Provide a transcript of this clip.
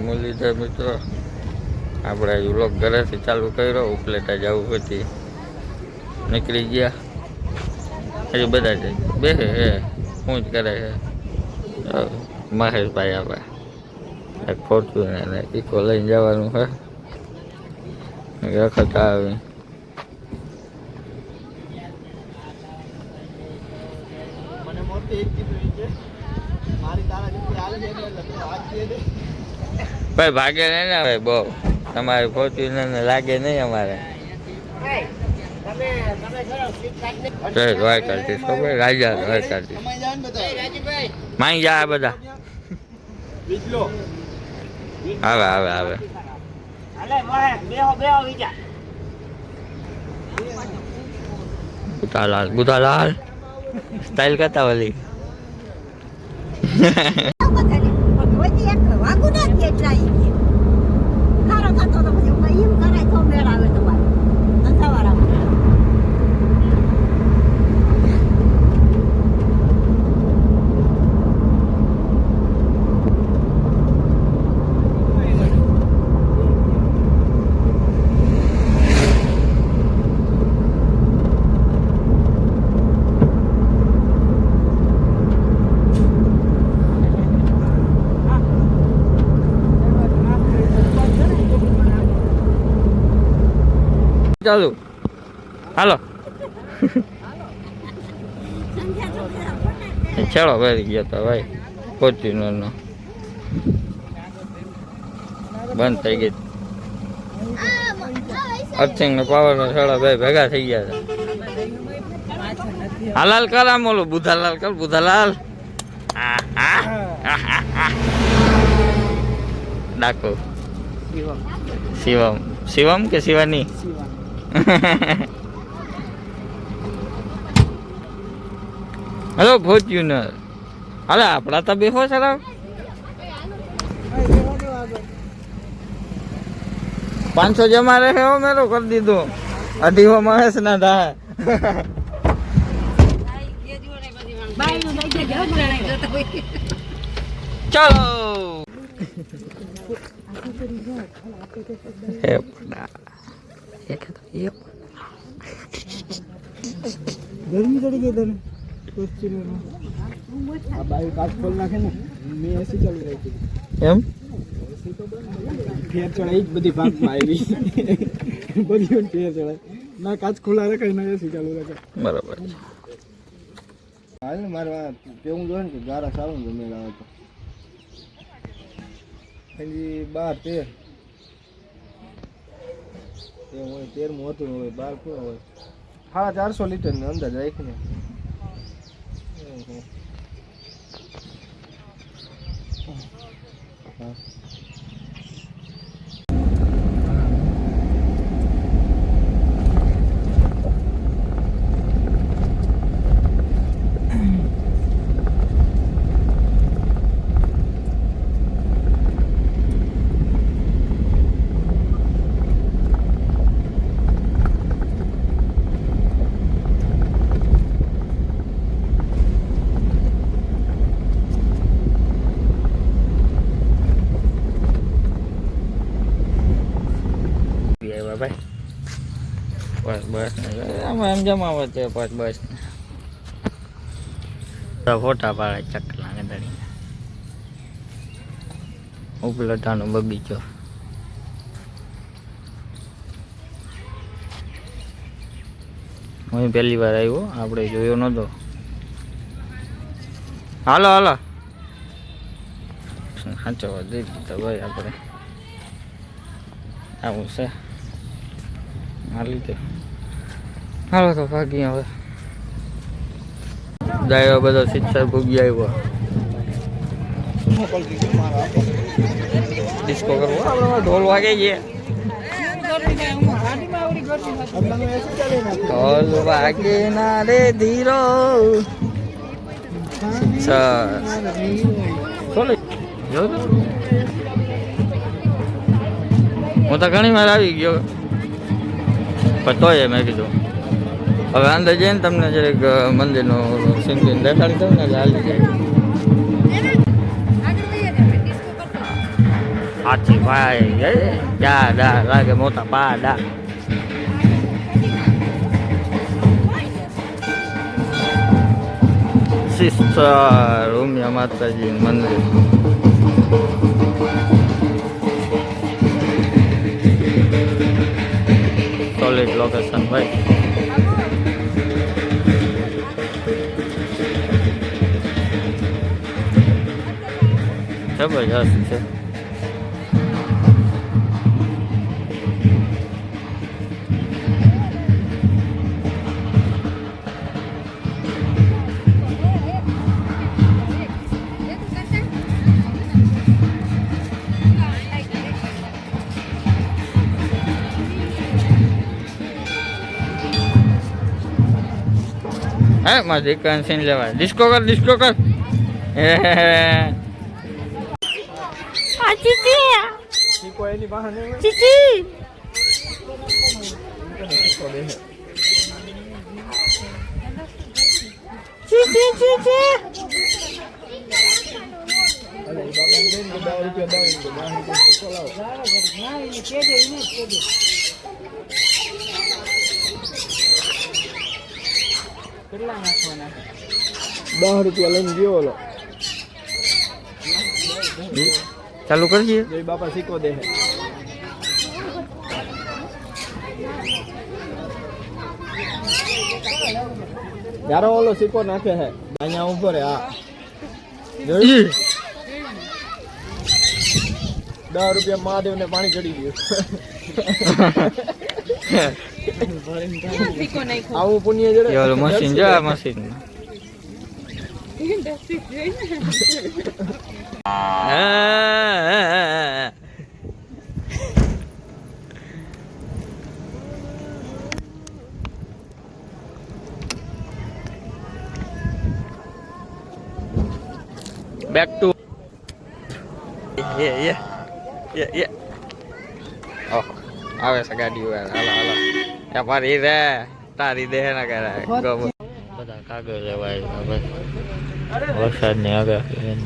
મુરલીધર મિત્રો આપણે વ્લોગ ઘરેથી ચાલુ કર્યો. ઉપલેટા જવું હતી, નીકળી ગયા. હજી બધા જાય બે હે શું જ કરે છે મહેશભાઈ. આપણે એક ફોર્ચ્યુનર ને ઇકો લઈને જવાનું છે. વખત આવી ભાઈ ભાગે નહીં ને ભાઈ બહુ. તમારે ફોર્ચ્યુનર ને લાગે નહીં અમારે. રાજા માઈ જા બધા આવે આવે આવે. બુધાલાલ બુધાલાલ સ્ટાઇલ કરતા ઓલી ચાલુ હાલો છેડો ભરી ગયો તો ભાઈ. ફોર્ચ્યુનર નો બંધ થઈ ગઈ. અર્થિંગ નો પાવર નો છેડો ભાઈ ભેગા થઈ ગયા હતા. હાલાલ કર આમ ઓલું બુધાલાલ કર બુધાલાલ. ડાકો શિવમ શિવમ કે શિવાની. હેલો ફોર્ચ્યુનર હાલે આપડા તો બેહો સર 500 જમા રહે હો મેરો કરી દીધો. 2.5 માણસ ના થાય. ચાલો गर्मी चढ़ी गई तने आ बाई काच खोल नाखे ने मैं ऐसी चालू रही थी एम ऐसी तो फेर चढ़ाई बड़ी भाग में आई बड़ी फेर चढ़ाई ना काच खोला रखे ना ऐसी चालू रखे बराबर हाल ने मारवा केવું જોન કે ગારા સારું જમેલા હતો હજી 12 13 એ હોય 13 મો હતું હોય 12 કોણ હોય. हाँ 400 लीटर ने अंदर राखने हाँ બસ બસ એમ જમાવત છે બસ બસ ફોટા પાડે ચકલા ગંદડી ઉપલટાનો બગીચો. હું પહેલી વાર આવ્યો, આપણે જોયો નહોતો. હાલો હાલો સાચવવા દઈ દીધા ભાઈ આપણે. આવું છે આ લીધે. હાલો તો ભાગી હવે. ડાયો બધો શિક્ષક ભૂગી આવ્યો. ડિસ્કો કરવો ઢોલ વાગે છે. ઢોલ વાગે ના રે ધીરો. હું તો ઘણી વાર આવી ગયો પણ તોય મેં કીધું હવે અંદર જઈને તમને જરીક મંદિરનું સીન દેખાડી દઉં ને હાલી જાય. હાથી ભાઈ દા લાગે મોટા પાડા સિસ્ટર ઉમિયા માતાજી મંદિર સોલિડ લોકેશન ભાઈ જબરજસ્ત છે હે મારી દીકરાને સીન લેવાય ડિસ્કો કર શીખો એની બહાને કેટલા નાખવાના 10 રૂપિયા લઈને ગયો ઓલો ચાલુ કરજે જય બાપા શીખો દે યારો ઓલો શીખો નાખે હે અહીંયા ઉભો રે હા જોઈ 10 રૂપિયા મહાદેવ ને પાણી ચડી ગયું આવું પુણ્ય જરા ઓલું મશીન જો machine back to yeah oh આવે છે ગાડી વાળા હાલો ત્યાં મારી રે તારી દે ના કરે બધા કાગળ લેવાય હવે વરસાદની આગાહી